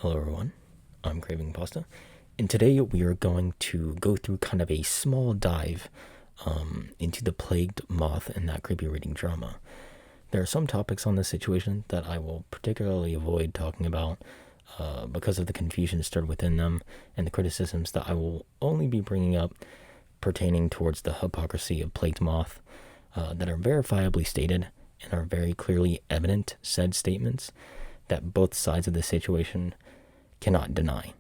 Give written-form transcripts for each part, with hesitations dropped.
Hello everyone, I'm Craving Pasta, and today we are going to go through kind of a small dive into the plagued moth and that creepy reading drama. There are some topics on this situation that I will particularly avoid talking about because of the confusion stirred within them and the criticisms that I will only be bringing up pertaining towards the hypocrisy of plagued moth that are verifiably stated and are very clearly evident said statements that both sides of the situation cannot deny.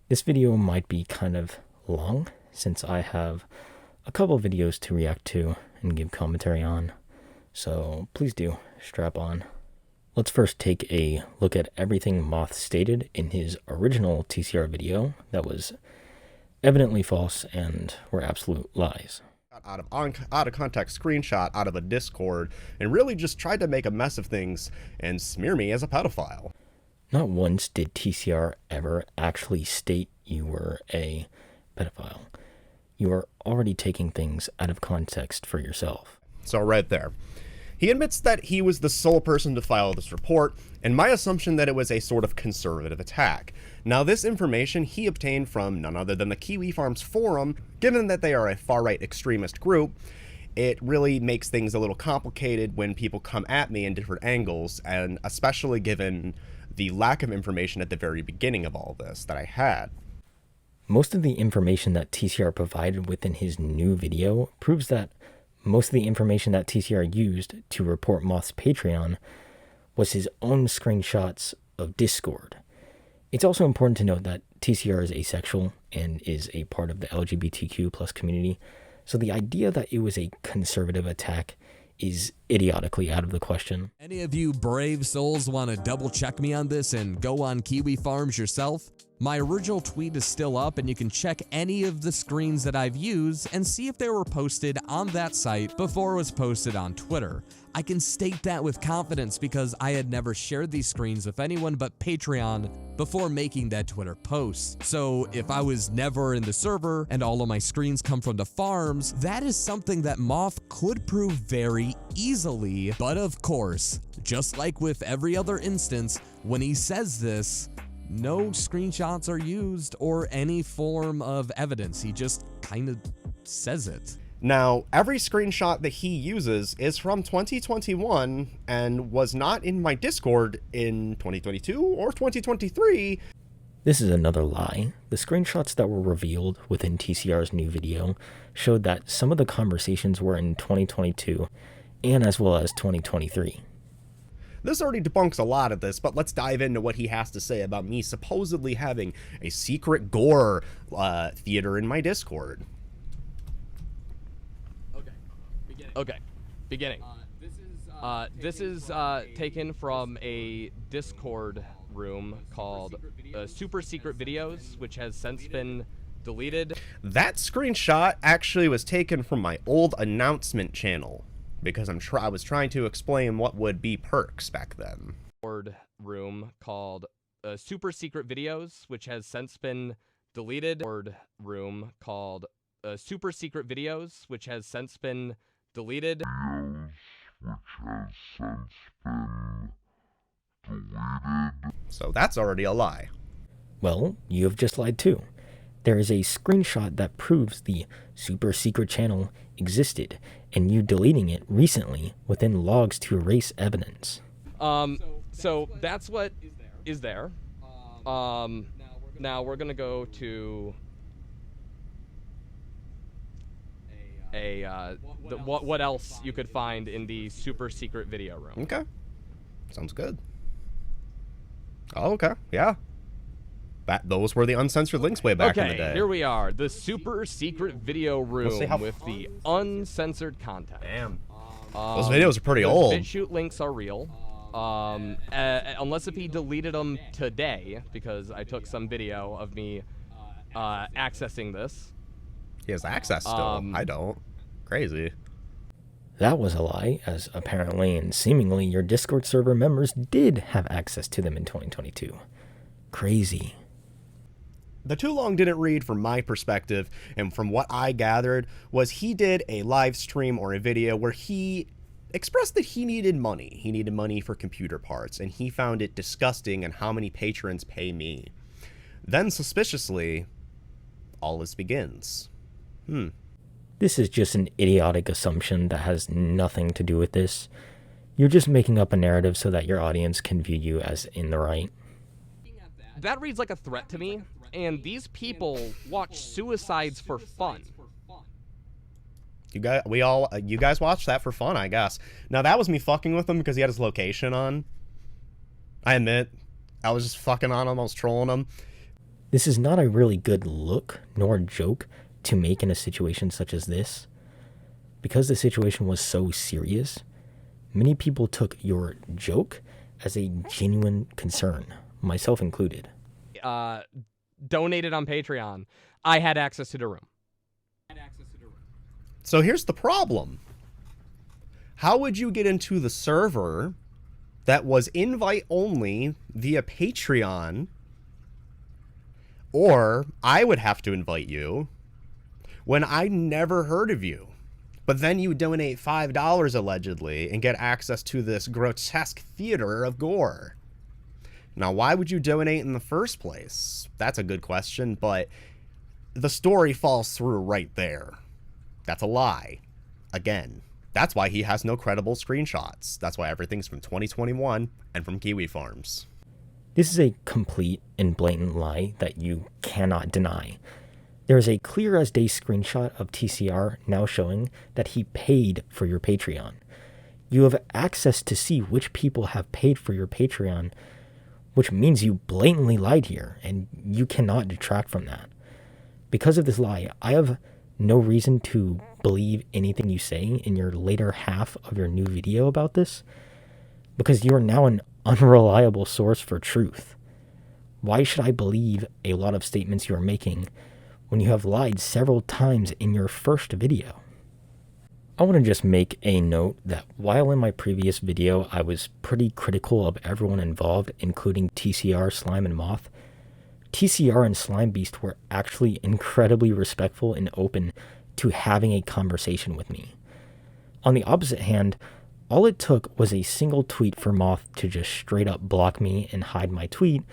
This video might be kind of long since I have a couple videos to react to and give commentary on, so please do strap on. Let's first take a look at everything Moth stated in his original TCR video that was evidently false and were absolute lies. Out of context screenshot out of a Discord and really just tried to make a mess of things and smear me as a pedophile. Not once did TCR ever actually state you were a pedophile. You are already taking things out of context for yourself. So right there. He admits that he was the sole person to file this report, and my assumption that it was a sort of conservative attack. Now, this information he obtained from none other than the Kiwi Farms forum. Given that they are a far-right extremist group, it really makes things a little complicated when people come at me in different angles, and especially given the lack of information at the very beginning of all this that I had. Most of the information that TCR provided within his new video proves that most of the information that TCR used to report Moth's Patreon was his own screenshots of Discord. It's also important to note that TCR is asexual and is a part of the LGBTQ plus community, so the idea that it was a conservative attack is idiotically out of the question. Any of you brave souls want to double check me on this and go on Kiwi Farms yourself? My original tweet is still up and you can check any of the screens that I've used and see if they were posted on that site before it was posted on Twitter. I can state that with confidence because I had never shared these screens with anyone but Patreon before making that Twitter post. So if I was never in the server and all of my screens come from the farms, that is something that Moth could prove very easily. But of course, just like with every other instance, when he says this, no screenshots are used or any form of evidence. He just kind of says it. Now, every screenshot that he uses is from 2021 and was not in my Discord in 2022 or 2023. This is another lie. The screenshots that were revealed within TCR's new video showed that some of the conversations were in 2022 and as well as 2023. This already debunks a lot of this, but let's dive into what he has to say about me supposedly having a secret gore theater in my Discord. Beginning. This is taken from a Discord room called Super Secret Videos, which has since been deleted. That screenshot actually was taken from my old announcement channel, because I was trying to explain what would be perks back then. Room called Super Secret Videos, which has since been deleted. Room called Super Secret Videos, which has since been deleted. So that's already a lie. Well, you have just lied too. There is a screenshot that proves the super secret channel existed and you deleting it recently within logs to erase evidence. So that's what is there. Now we're gonna go to what else you could find in the super secret video room. Okay. Sounds good. Oh, okay. Yeah. Those were the uncensored links way back in the day. Okay, here we are. The super secret video room with the uncensored content. Damn. Those videos are pretty old. BitChute links are real. Unless if he deleted them today, because I took some video of me accessing this. He has access still. I don't. Crazy. That was a lie, as apparently and seemingly your Discord server members did have access to them in 2022. Crazy. The too long didn't read from my perspective, and from what I gathered was he did a live stream or a video where he expressed that he needed money. He needed money for computer parts, and he found it disgusting and how many patrons pay me. Then, suspiciously, all this begins. This is just an idiotic assumption that has nothing to do with this. You're just making up a narrative so that your audience can view you as in the right. That reads like a threat to me, and these people watch suicides for fun. You guys watched that for fun, I guess. Now, that was me fucking with him because he had his location on. I admit, I was just fucking on him, I was trolling him. This is not a really good look nor joke to make in a situation such as this. Because the situation was so serious, many people took your joke as a genuine concern, myself included. Donated on Patreon. I had access to the room. So here's the problem. How would you get into the server that was invite only via Patreon? Or I would have to invite you when I never heard of you. But then you donate $5 allegedly and get access to this grotesque theater of gore. Now, why would you donate in the first place? That's a good question, but the story falls through right there. That's a lie. Again, that's why he has no credible screenshots. That's why everything's from 2021 and from Kiwi Farms. This is a complete and blatant lie that you cannot deny. There is a clear as day screenshot of TCR now showing that he paid for your Patreon. You have access to see which people have paid for your Patreon, which means you blatantly lied here, and you cannot detract from that. Because of this lie, I have no reason to believe anything you say in your later half of your new video about this, because you are now an unreliable source for truth. Why should I believe a lot of statements you are making when you have lied several times in your first video? I want to just make a note that while in my previous video I was pretty critical of everyone involved, including TCR, Slime, and Moth, TCR and Slime Beast were actually incredibly respectful and open to having a conversation with me. On the opposite hand, all it took was a single tweet for Moth to just straight up block me and hide my tweet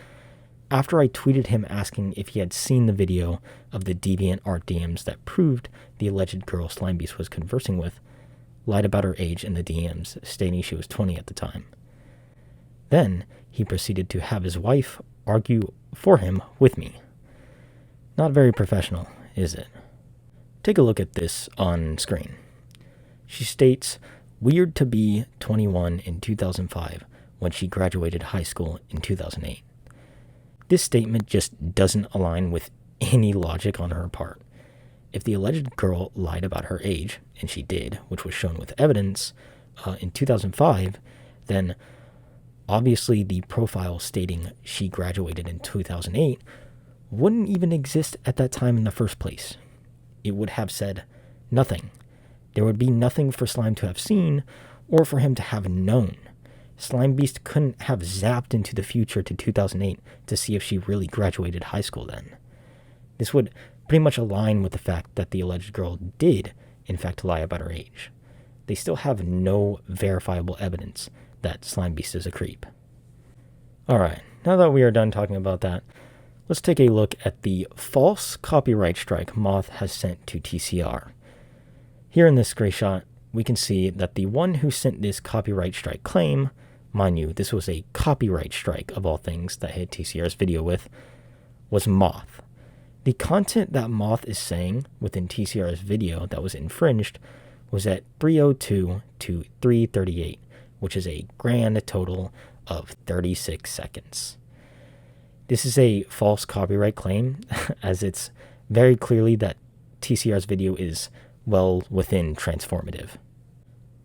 after I tweeted him asking if he had seen the video of the deviant art DMs that proved the alleged girl Slime Beast was conversing with lied about her age in the DMs, stating she was 20 at the time. Then he proceeded to have his wife argue for him with me. Not very professional, is it? Take a look at this on screen. She states, "Weird to be 21 in 2005 when she graduated high school in 2008. This statement just doesn't align with any logic on her part. If the alleged girl lied about her age, and she did, which was shown with evidence, in 2005, then obviously the profile stating she graduated in 2008 wouldn't even exist at that time in the first place. It would have said nothing. There would be nothing for Slime to have seen or for him to have known. Slime Beast couldn't have zapped into the future to 2008 to see if she really graduated high school then. This would pretty much align with the fact that the alleged girl did, in fact, lie about her age. They still have no verifiable evidence that Slime Beast is a creep." Alright, now that we are done talking about that, let's take a look at the false copyright strike Moth has sent to TCR. Here in this screenshot, we can see that the one who sent this copyright strike claim, mind you, this was a copyright strike of all things that hit TCR's video with, was Moth. The content that Moth is saying within TCR's video that was infringed was at 3:02 to 3:38, which is a grand total of 36 seconds. This is a false copyright claim, as it's very clearly that TCR's video is well within transformative.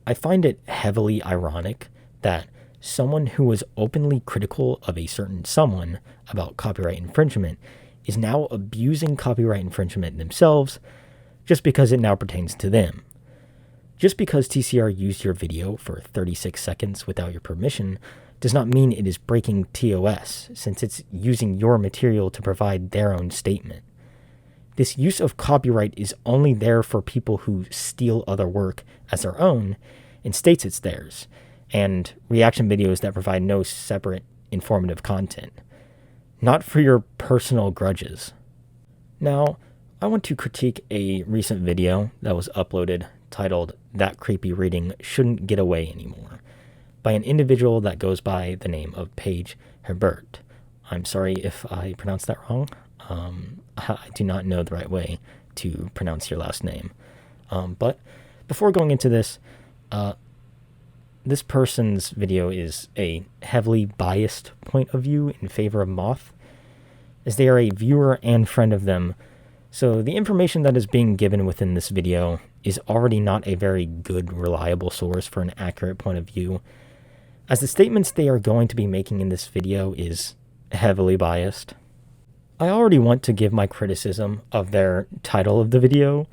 I find it heavily ironic that someone who was openly critical of a certain someone about copyright infringement is now abusing copyright infringement themselves just because it now pertains to them. Just because TCR used your video for 36 seconds without your permission does not mean it is breaking TOS, since it's using your material to provide their own statement. This use of copyright is only there for people who steal other work as their own, and states it's theirs, and reaction videos that provide no separate informative content, not for your personal grudges. Now, I want to critique a recent video that was uploaded titled "That Creepy Reading Shouldn't Get Away Anymore" by an individual that goes by the name of Paige Hebert. I'm sorry if I pronounced that wrong. I do not know the right way to pronounce your last name. But before going into this, this person's video is a heavily biased point of view in favor of Moth, as they are a viewer and friend of them. So the information that is being given within this video is already not a very good, reliable source for an accurate point of view, as the statements they are going to be making in this video is heavily biased. I already want to give my criticism of their title of the video.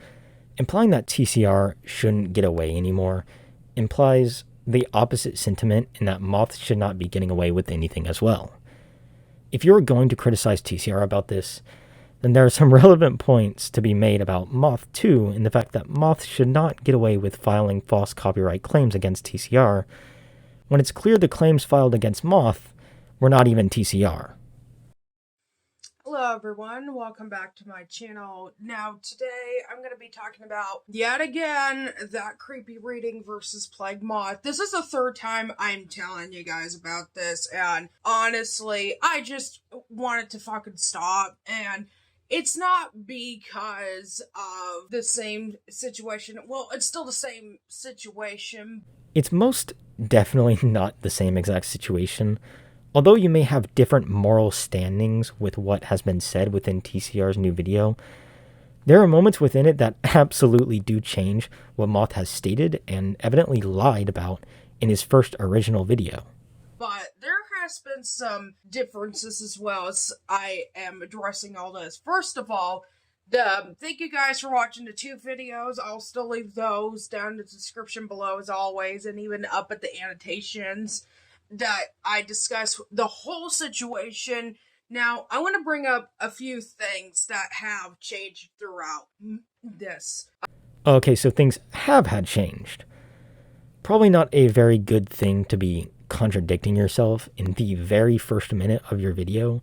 Implying that TCR shouldn't get away anymore implies the opposite sentiment in that Moth should not be getting away with anything as well. If you're going to criticize TCR about this, then there are some relevant points to be made about Moth too, in the fact that Moth should not get away with filing false copyright claims against TCR, when it's clear the claims filed against Moth were not even TCR. Hello everyone, welcome back to my channel. Now today I'm going to be talking about, yet again, That Creepy Reading versus Plague Moth. This is the third time I'm telling you guys about this, and honestly, I just wanted to fucking stop, and it's not because of the same situation. Well, it's still the same situation. It's most definitely not the same exact situation. Although you may have different moral standings with what has been said within TCR's new video, there are moments within it that absolutely do change what Moth has stated and evidently lied about in his first original video. But there has been some differences as well as I am addressing all this. First of all, thank you guys for watching the two videos. I'll still leave those down in the description below as always, and even up at the annotations that I discuss the whole situation. Now, I want to bring up a few things that have changed throughout this. Okay, so things have had changed. Probably not a very good thing to be contradicting yourself in the very first minute of your video,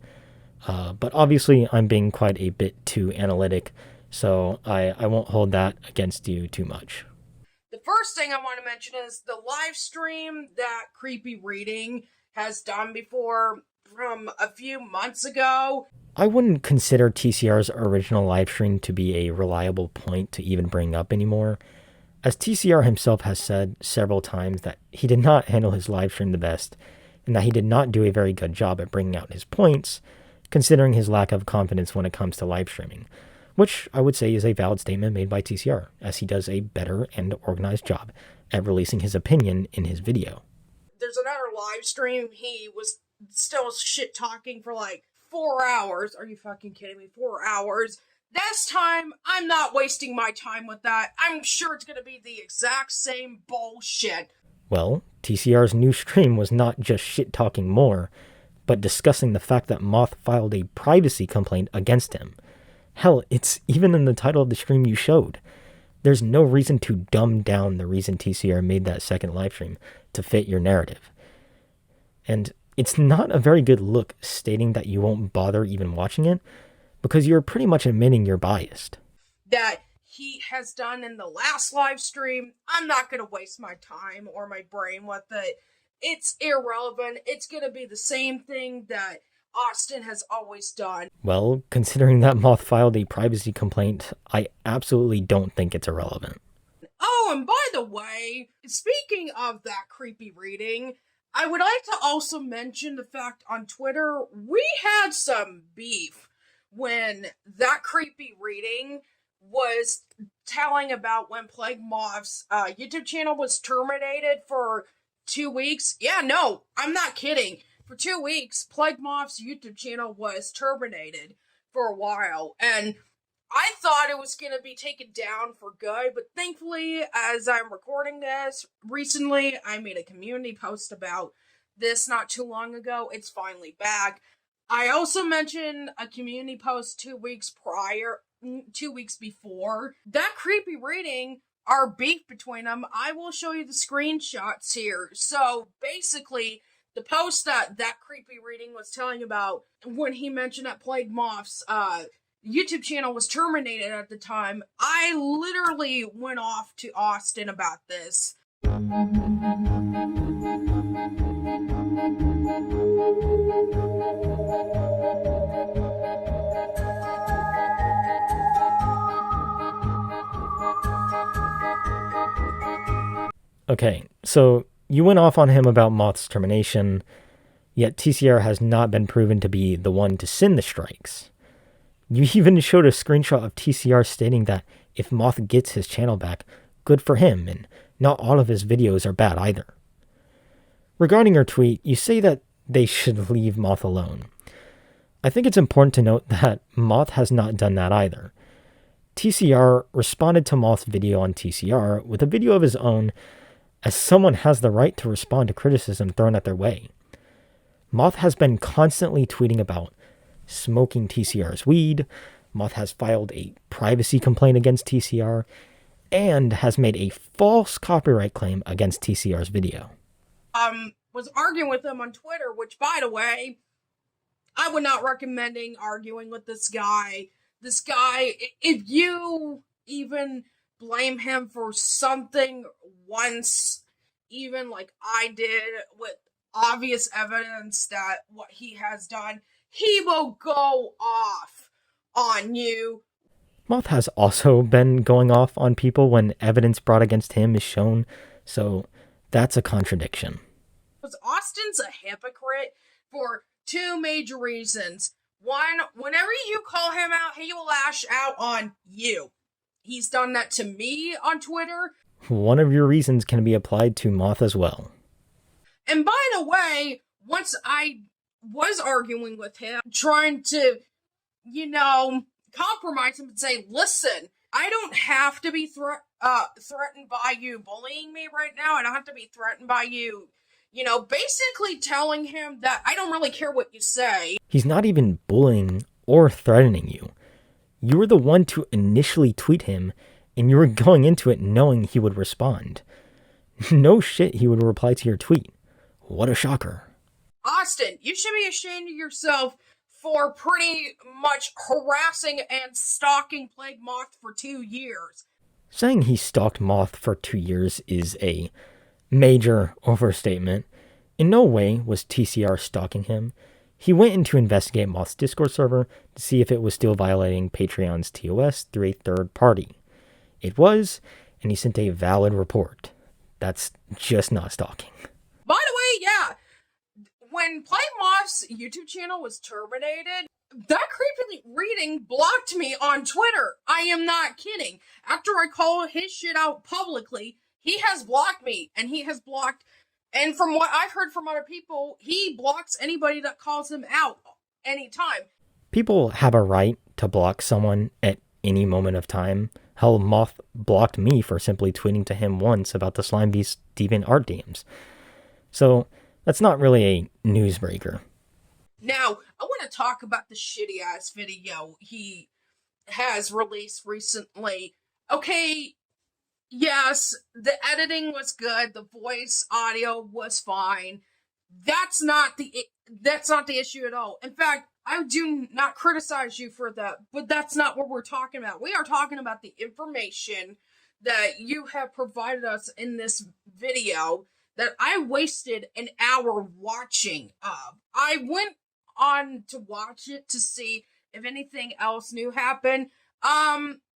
but obviously I'm being quite a bit too analytic, so I won't hold that against you too much. The first thing I want to mention is the live stream that Creepy Reading has done before from a few months ago. I wouldn't consider TCR's original live stream to be a reliable point to even bring up anymore, as TCR himself has said several times that he did not handle his live stream the best, and that he did not do a very good job at bringing out his points, considering his lack of confidence when it comes to live streaming, which I would say is a valid statement made by TCR, as he does a better and organized job at releasing his opinion in his video. There's another live stream, he was still shit-talking for like 4 hours. Are you fucking kidding me? 4 hours. This time, I'm not wasting my time with that. I'm sure it's gonna be the exact same bullshit. Well, TCR's new stream was not just shit-talking more, but discussing the fact that Moth filed a privacy complaint against him. Hell, it's even in the title of the stream you showed. There's no reason to dumb down the reason TCR made that second live stream to fit your narrative. And it's not a very good look stating that you won't bother even watching it, because you're pretty much admitting you're biased. That he has done in the last live stream, I'm not going to waste my time or my brain with it. It's irrelevant. It's going to be the same thing that Austin has always done. Well, considering that Moth filed a privacy complaint, I absolutely don't think it's irrelevant. Oh, and by the way, speaking of That Creepy Reading, I would like to also mention the fact on Twitter, we had some beef when That Creepy Reading was telling about when Plague Moth's YouTube channel was terminated for 2 weeks. Yeah, no, I'm not kidding. For 2 weeks, Plague Moth's YouTube channel was terminated for a while, and I thought it was going to be taken down for good, but thankfully, as I'm recording this, recently I made a community post about this not too long ago. It's finally back. I also mentioned a community post 2 weeks before. That Creepy Reading our beef between them, I will show you the screenshots here. So basically, the post that creepy reading was telling about when he mentioned that Plague Moth's YouTube channel was terminated at the time, I literally went off to Austin about this. Okay, so you went off on him about Moth's termination, yet TCR has not been proven to be the one to send the strikes. You even showed a screenshot of TCR stating that if Moth gets his channel back, good for him, and not all of his videos are bad either. Regarding your tweet, you say that they should leave Moth alone. I think it's important to note that Moth has not done that either. TCR responded to Moth's video on TCR with a video of his own, as someone has the right to respond to criticism thrown at their way. Moth has been constantly tweeting about smoking TCR's weed. Moth has filed a privacy complaint against TCR and has made a false copyright claim against TCR's video. Was arguing with him on Twitter, which, by the way, I would not recommending arguing with this guy. This guy, if you even blame him for something once, even like I did, with obvious evidence that what he has done, he will go off on you. Moth has also been going off on people when evidence brought against him is shown, so that's a contradiction. Austin's a hypocrite for two major reasons. One, whenever you call him out, he will lash out on you. He's done that to me on Twitter. One of your reasons can be applied to Moth as well. And by the way, once I was arguing with him, trying to, compromise him and say, listen, I don't have to be threatened by you bullying me right now. I don't have to be threatened by you, basically telling him that I don't really care what you say. He's not even bullying or threatening you. You were the one to initially tweet him, and you were going into it knowing he would respond. No shit, he would reply to your tweet. What a shocker. Austin, you should be ashamed of yourself for pretty much harassing and stalking Plague Moth for 2 years. Saying he stalked Moth for 2 years is a major overstatement. In no way was TCR stalking him. He went in to investigate Moth's Discord server to see if it was still violating Patreon's TOS through a third party. It was, and he sent a valid report. That's just not stalking. By the way, yeah, when Plague Moth's YouTube channel was terminated, that creepy reading blocked me on Twitter. I am not kidding. After I call his shit out publicly, he has blocked me, and he has blocked, and from what I've heard from other people, he blocks anybody that calls him out anytime. People have a right to block someone at any moment of time. Hell, Moth blocked me for simply tweeting to him once about the Slime Beast Deviant Art DMs. So, that's not really a newsbreaker. Now, I want to talk about the shitty-ass video he has released recently. Okay, yes, the editing was good, the voice audio was fine. That's not the issue at all. In fact, I do not criticize you for that, but that's not what we're talking about. We are talking about the information that you have provided us in this video that I wasted an hour watching. I went on to watch it to see if anything else new happened.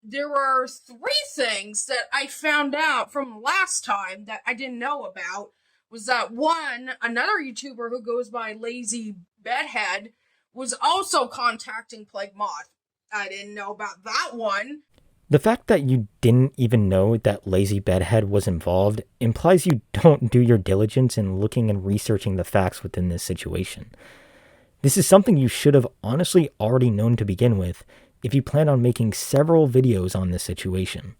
There were 3 things that I found out from last time that I didn't know about. Was that one, another YouTuber who goes by Lazy Bedhead was also contacting Plague Moth. I didn't know about that one. The fact that you didn't even know that Lazy Bedhead was involved implies you don't do your diligence in looking and researching the facts within this situation. This is something you should have honestly already known to begin with if you plan on making several videos on this situation.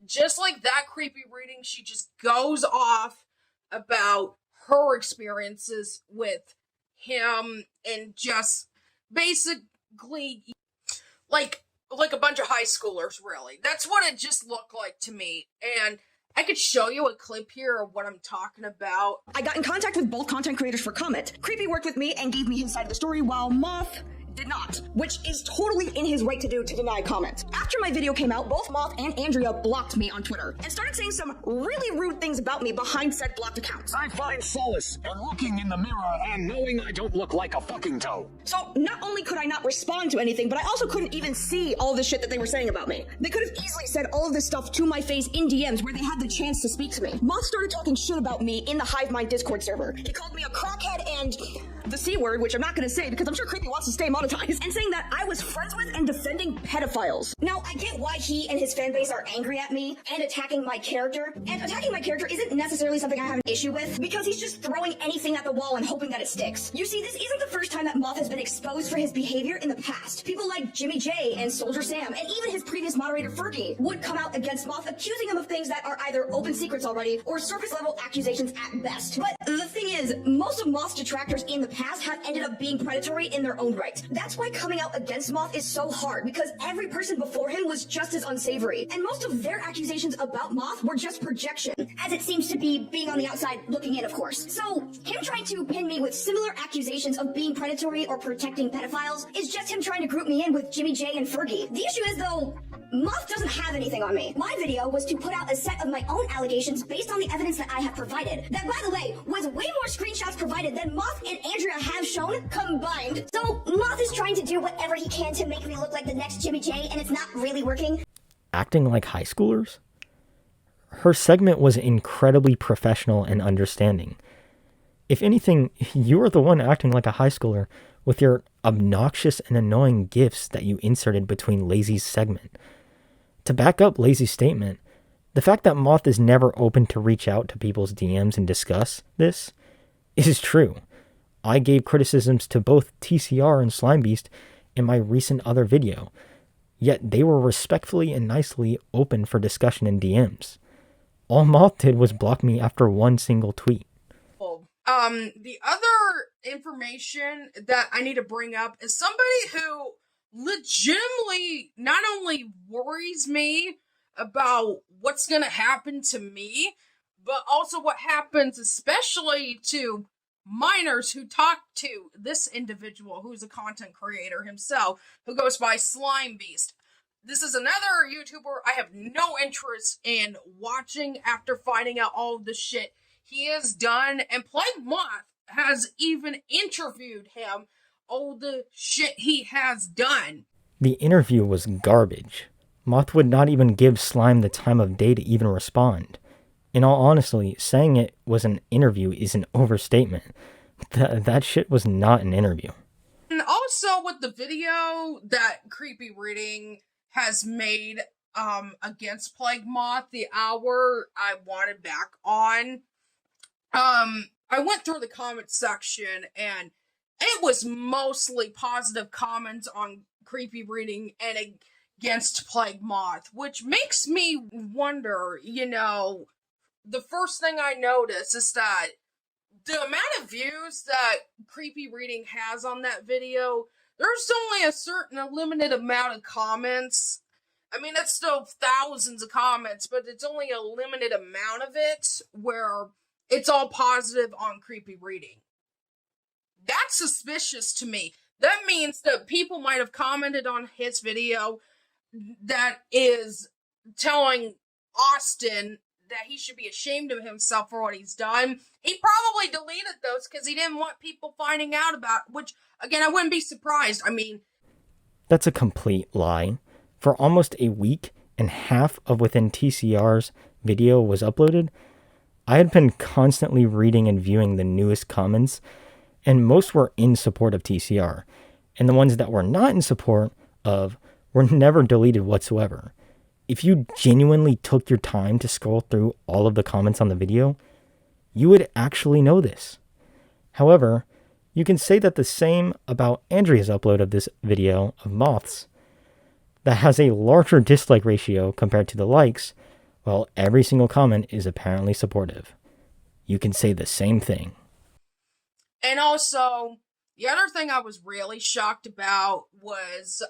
Just like that creepy reading, she just goes off about her experiences with him and just basically, like, like a bunch of high schoolers, really. That's what it just looked like to me. And I could show you a clip here of what I'm talking about. I got in contact with both content creators for comment. Creepy worked with me and gave me his side of the story, while Moth did not, which is totally in his right to do to deny comment. After my video came out, both Moth and Andrea blocked me on Twitter and started saying some really rude things about me behind said blocked accounts. I find solace in looking in the mirror and knowing I don't look like a fucking toe. So not only could I not respond to anything, but I also couldn't even see all the shit that they were saying about me. They could have easily said all of this stuff to my face in DMs where they had the chance to speak to me. Moth started talking shit about me in the Hive Mind Discord server. He called me a crackhead and the C word, which I'm not gonna say because I'm sure Creepy wants to stay monetized, and saying that I was friends with and defending pedophiles. Now, I get why he and his fan base are angry at me and attacking my character, and attacking my character isn't necessarily something I have an issue with, because he's just throwing anything at the wall and hoping that it sticks. You see, this isn't the first time that Moth has been exposed for his behavior in the past. People like Jimmy J and Soldier Sam, and even his previous moderator Fergie, would come out against Moth, accusing him of things that are either open secrets already or surface level accusations at best. But the thing is, most of Moth's detractors in the past have ended up being predatory in their own right. That's why coming out against Moth is so hard, because every person before him was just as unsavory, and most of their accusations about Moth were just projection, as it seems to be being on the outside looking in, of course. So him trying to pin me with similar accusations of being predatory or protecting pedophiles is just him trying to group me in with Jimmy J and Fergie. The issue is, though, Moth doesn't have anything on me. My video was to put out a set of my own allegations based on the evidence that I have provided. That, by the way, was way more screenshots provided than Moth and Andrea have shown combined. So Moth is trying to do whatever he can to make me look like the next Jimmy J, and it's not really working. Acting like high schoolers? Her segment was incredibly professional and understanding. If anything, you were the one acting like a high schooler with your obnoxious and annoying gifs that you inserted between Lazy's segment. To back up Lazy's statement, the fact that Moth is never open to reach out to people's DMs and discuss this is true. I gave criticisms to both TCR and Slimebeast in my recent other video, yet they were respectfully and nicely open for discussion in DMs. All Moth did was block me after one single tweet. The other information that I need to bring up is somebody who legitimately not only worries me about what's gonna happen to me, but also what happens especially to minors who talk to this individual who's a content creator himself, who goes by Slime Beast. This is another YouTuber I have no interest in watching after finding out all of the shit he has done, and Plague Moth has even interviewed him, all the shit he has done. The interview was garbage. Moth would not even give Slime the time of day to even respond. In all honesty, saying it was an interview is an overstatement. That shit was not an interview. And also with the video that Creepy Reading has made against Plague Moth, the hour I wanted back on, I went through the comment section and it was mostly positive comments on Creepy Reading and against Plague Moth, which makes me wonder, the first thing I notice is that the amount of views that Creepy Reading has on that video, there's only a limited amount of comments. I mean, that's still thousands of comments, but it's only a limited amount of it where it's all positive on Creepy Reading. That's suspicious to me. That means that people might have commented on his video that is telling Austin that he should be ashamed of himself for what he's done. He probably deleted those because he didn't want people finding out about it, which, again, I wouldn't be surprised. I mean, that's a complete lie. For almost a week and half of Within TCR's video was uploaded, I had been constantly reading and viewing the newest comments, and most were in support of TCR, and the ones that were not in support of were never deleted whatsoever. If you genuinely took your time to scroll through all of the comments on the video, you would actually know this. However, you can say that the same about Andrea's upload of this video of Moth's that has a larger dislike ratio compared to the likes, while every single comment is apparently supportive. You can say the same thing. And also, the other thing I was really shocked about was,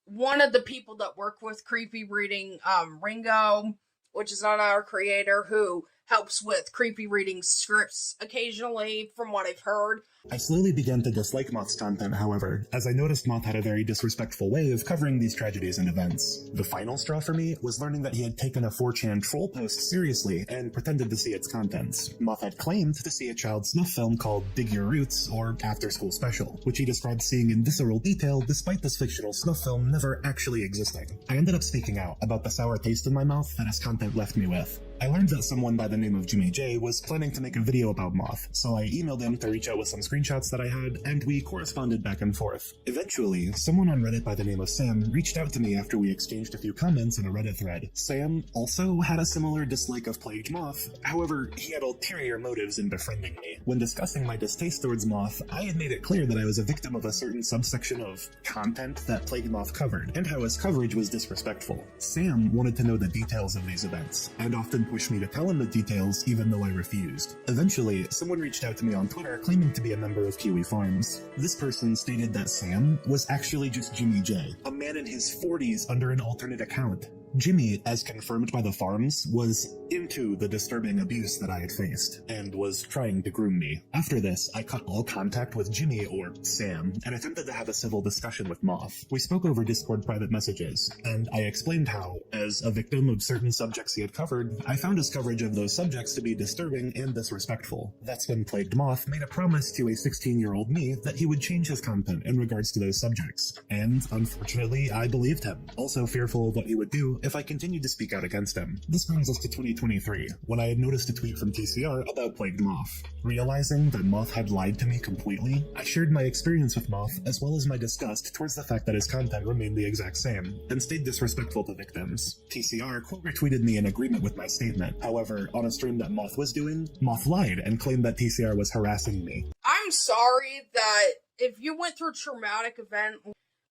one of the people that work with Creepy Reading, Ringo, which is another creator who helps with Creepy Reading scripts occasionally, from what I've heard. I slowly began to dislike Moth's content, however, as I noticed Moth had a very disrespectful way of covering these tragedies and events. The final straw for me was learning that he had taken a 4chan troll post seriously and pretended to see its contents. Moth had claimed to see a child snuff film called Dig Your Roots, or After School Special, which he described seeing in visceral detail despite this fictional snuff film never actually existing. I ended up speaking out about the sour taste in my mouth that his content left me with. I learned that someone by the name of Jimmy J was planning to make a video about Moth, so I emailed him to reach out with some screenshots that I had, and we corresponded back and forth. Eventually, someone on Reddit by the name of Sam reached out to me after we exchanged a few comments in a Reddit thread. Sam also had a similar dislike of Plagued Moth, however, he had ulterior motives in befriending me. When discussing my distaste towards Moth, I had made it clear that I was a victim of a certain subsection of content that Plagued Moth covered, and how his coverage was disrespectful. Sam wanted to know the details of these events, and often pushed me to tell him the details even though I refused. Eventually, someone reached out to me on Twitter claiming to be a member of Kiwi Farms. This person stated that Sam was actually just Jimmy J, a man in his 40s under an alternate account. Jimmy, as confirmed by the farms, was into the disturbing abuse that I had faced, and was trying to groom me. After this, I cut all contact with Jimmy, or Sam, and attempted to have a civil discussion with Moth. We spoke over Discord private messages, and I explained how, as a victim of certain subjects he had covered, I found his coverage of those subjects to be disturbing and disrespectful. That's when Plagued Moth made a promise to a 16-year-old me that he would change his content in regards to those subjects. And, unfortunately, I believed him, also fearful of what he would do if I continued to speak out against him. This brings us to 2023, when I had noticed a tweet from TCR about Plagued Moth. Realizing that Moth had lied to me completely, I shared my experience with Moth as well as my disgust towards the fact that his content remained the exact same, and stayed disrespectful to victims. TCR quote-retweeted me in agreement with my statement. However, on a stream that Moth was doing, Moth lied and claimed that TCR was harassing me. I'm sorry that if you went through a traumatic event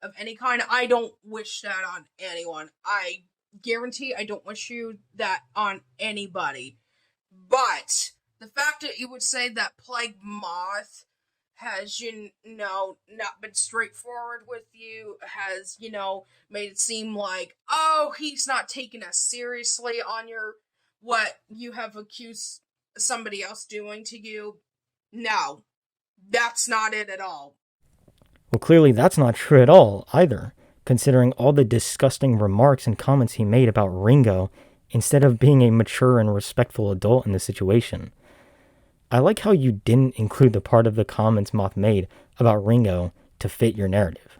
of any kind, I don't wish that on anyone. I guarantee I don't wish you that on anybody. But the fact that you would say that Plague Moth has, not been straightforward with you, has, made it seem like, oh, he's not taking us seriously on what you have accused somebody else doing to you. No, that's not it at all. Well, clearly that's not true at all, either, considering all the disgusting remarks and comments he made about Ringo, instead of being a mature and respectful adult in the situation. I like how you didn't include the part of the comments Moth made about Ringo to fit your narrative.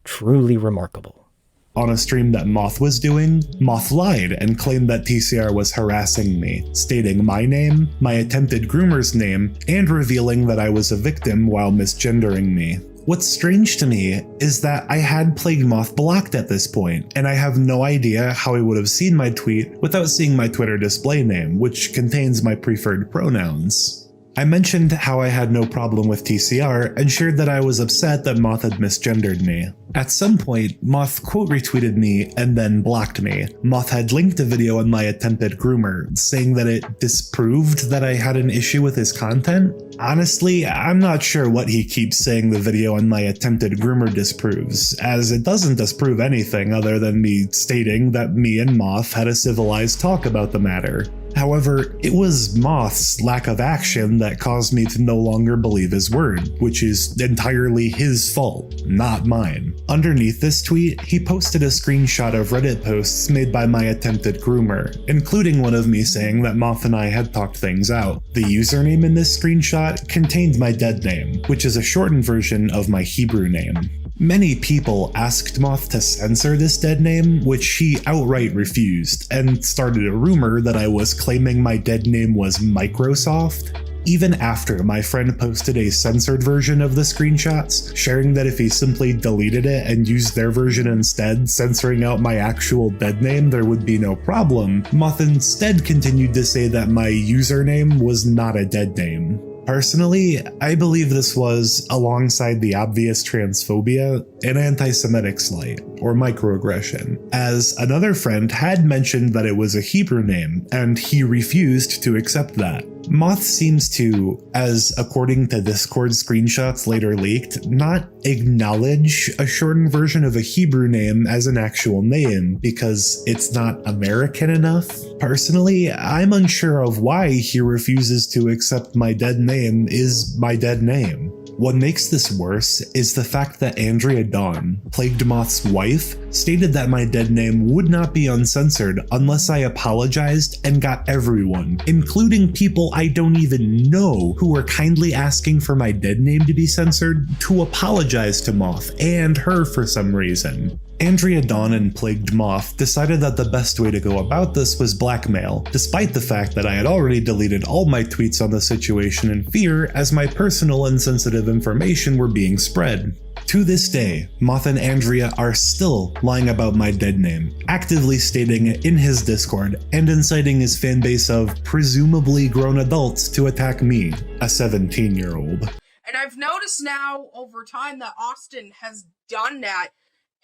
Truly remarkable. On a stream that Moth was doing, Moth lied and claimed that TCR was harassing me, stating my name, my attempted groomer's name, and revealing that I was a victim while misgendering me. What's strange to me is that I had Plagued Moth blocked at this point, and I have no idea how he would have seen my tweet without seeing my Twitter display name, which contains my preferred pronouns. I mentioned how I had no problem with TCR and shared that I was upset that Moth had misgendered me. At some point, Moth quote-retweeted me and then blocked me. Moth had linked a video on my attempted groomer, saying that it disproved that I had an issue with his content. Honestly, I'm not sure what he keeps saying the video on my attempted groomer disproves, as it doesn't disprove anything other than me stating that me and Moth had a civilized talk about the matter. However, it was Moth's lack of action that caused me to no longer believe his word, which is entirely his fault, not mine. Underneath this tweet, he posted a screenshot of Reddit posts made by my attempted groomer, including one of me saying that Moth and I had talked things out. The username in this screenshot contained my dead name, which is a shortened version of my Hebrew name. Many people asked Moth to censor this dead name, which he outright refused, and started a rumor that I was claiming my dead name was Microsoft. Even after my friend posted a censored version of the screenshots, sharing that if he simply deleted it and used their version instead, censoring out my actual dead name, there would be no problem, Moth instead continued to say that my username was not a dead name. Personally, I believe this was, alongside the obvious transphobia, an anti-Semitic slight, or microaggression, as another friend had mentioned that it was a Hebrew name, and he refused to accept that. Moth seems to, as according to Discord screenshots later leaked, not acknowledge a shortened version of a Hebrew name as an actual name because it's not American enough. Personally, I'm unsure of why he refuses to accept my dead name is my dead name. What makes this worse is the fact that Andrea Dawn, Plagued Moth's wife, stated that my dead name would not be uncensored unless I apologized and got everyone, including people I don't even know who were kindly asking for my dead name to be censored, to apologize to Moth and her for some reason. Andrea Dawn and Plagued Moth decided that the best way to go about this was blackmail, despite the fact that I had already deleted all my tweets on the situation in fear as my personal and sensitive information were being spread. To this day, Moth and Andrea are still lying about my dead name, actively stating it in his Discord and inciting his fanbase of presumably grown adults to attack me, a 17-year-old. And I've noticed now over time that Austin has done that.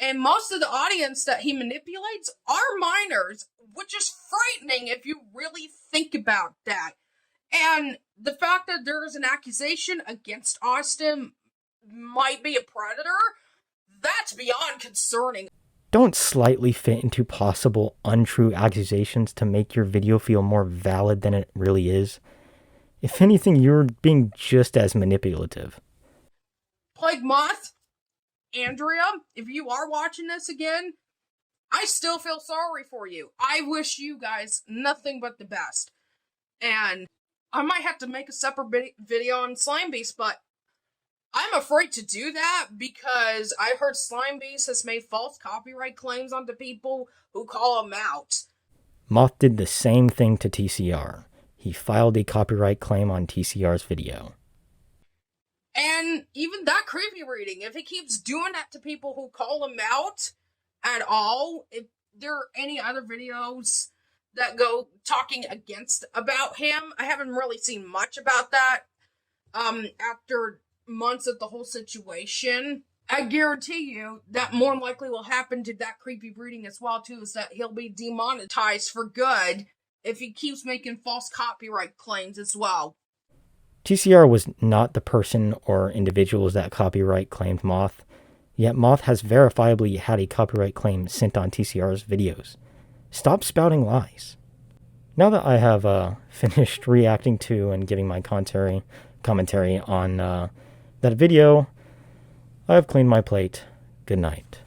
And most of the audience that he manipulates are minors, which is frightening if you really think about that. And the fact that there is an accusation against Austin might be a predator, that's beyond concerning. Don't slightly fit into possible untrue accusations to make your video feel more valid than it really is. If anything, you're being just as manipulative. Plague Moth, Andrea, if you are watching this again, I still feel sorry for you. I wish you guys nothing but the best. And I might have to make a separate video on Slime Beast, but I'm afraid to do that because I heard Slime Beast has made false copyright claims onto people who call him out. Moth did the same thing to TCR. He filed a copyright claim on TCR's video. And even that creepy reading, if he keeps doing that to people who call him out at all, if there are any other videos that go talking about him, I haven't really seen much about that after months of the whole situation. I guarantee you that more than likely will happen to that creepy reading as well too, is that he'll be demonetized for good if he keeps making false copyright claims as well. TCR was not the person or individuals that copyright claimed Moth, yet Moth has verifiably had a copyright claim sent on TCR's videos. Stop spouting lies. Now that I have finished reacting to and giving my commentary on that video, I have cleaned my plate. Good night.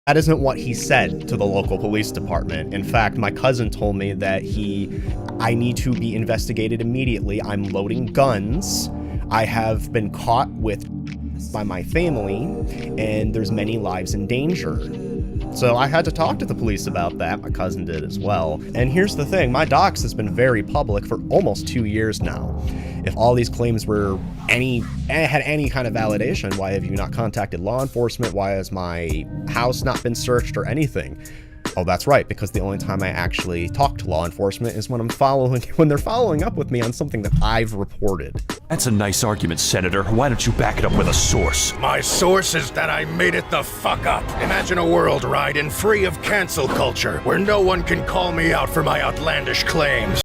That isn't what he said to the local police department. In fact, my cousin told me that I need to be investigated immediately. I'm loading guns. I have been caught by my family, and there's many lives in danger. So I had to talk to the police about that. My cousin did as well. And here's the thing, my dox has been very public for almost 2 years now. If all these claims had any kind of validation, why have you not contacted law enforcement? Why has my house not been searched or anything? Oh, that's right, because the only time I actually talk to law enforcement is when they're following up with me on something that I've reported. That's a nice argument, Senator. Why don't you back it up with a source? My source is that I made it the fuck up. Imagine a world, Raiden, free of cancel culture, where no one can call me out for my outlandish claims.